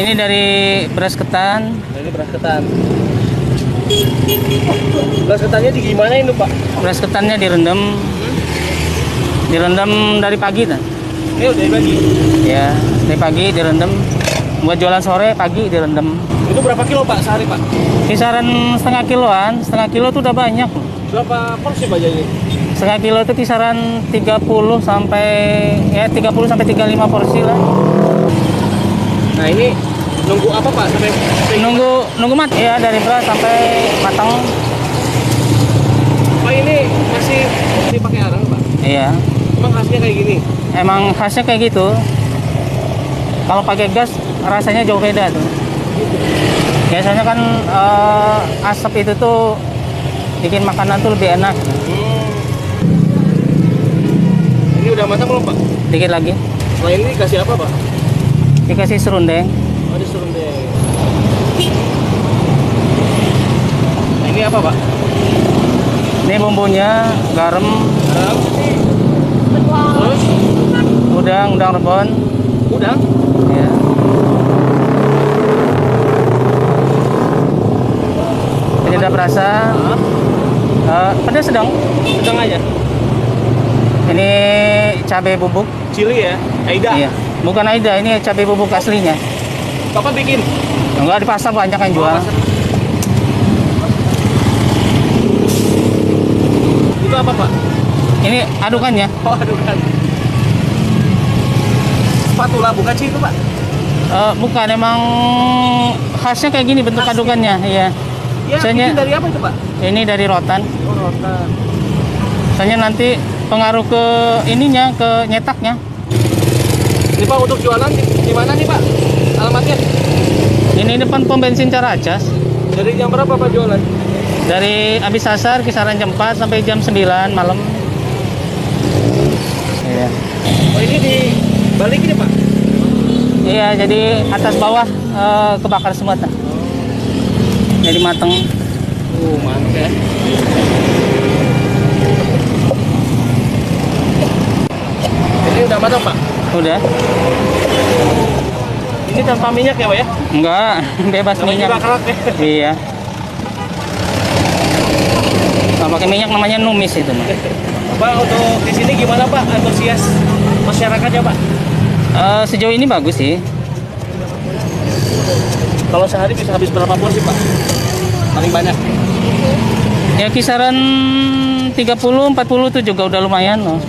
Ini dari beras ketan. Ini beras ketan. Beras ketannya di gimana ini Pak? Beras ketannya direndam. Direndam dari pagi kan? Ini udah pagi. Ya, dari pagi direndam. Buat jualan sore pagi direndam. Itu berapa kilo Pak sehari Pak? Kisaran setengah kiloan. Setengah kilo tuh udah banyak. Berapa porsi Pak jadi? Setengah kilo itu kisaran 30 sampai 35 porsi lah. Nah ini nunggu apa Pak sampai Nunggu mati ya, dari beras sampai matang. Pak ini masih pakai arang Pak? Iya. Emang khasnya kayak gini? Emang khasnya kayak gitu. Kalau pakai gas rasanya jauh beda tuh. Biasanya kan asap itu tuh bikin makanan tuh lebih enak. Ini udah matang belum Pak? Dikit lagi. Selain ini dikasih apa Pak? Dikasih serundeng. Ada serundeng. Nah ini apa Pak? Ini bumbunya garam, Garam. Terus udang rebon. udang. Ya. Penyedap rasa. Pedas sedang. Sedang aja. Ini cabai bubuk. Cili ya? Aida. Iya. Bukan Aida, ini cabai bubuk aslinya. Bapak bikin? Enggak, di pasar banyak yang jual. Itu apa Pak? Ini adukannya. Oh adukan. Spatula bukan sih itu Pak? Bukan, emang khasnya kayak gini bentuk adukannya. Iya. Ya, Soalnya bikin dari apa itu Pak? ini dari rotan. Oh rotan. Soalnya nanti pengaruh ke ininya, ke nyetaknya. Ini Pak untuk jualan di mana nih Pak? Alamatnya? Ini depan pom bensin Caracas. Dari jam berapa Pak jualan? Dari habis asar kisaran jam 4 sampai jam 9 malam. Iya. Oh ini dibalikin ya Pak? Iya, jadi atas bawah kebakar semua tuh. Jadi mateng. Mantap ya. Ini udah matang Pak? Udah. Ini tanpa minyak ya Pak ya? Enggak, bebas Namanya minyak. juga kerak ya? Iya. Nggak pakai minyak, namanya numis itu mah. Pak untuk di sini gimana Pak antusias masyarakatnya Pak? Sejauh ini bagus sih. Kalau sehari bisa habis berapa porsi Pak? Paling banyak? Ya kisaran 30-40 tuh juga udah lumayan loh.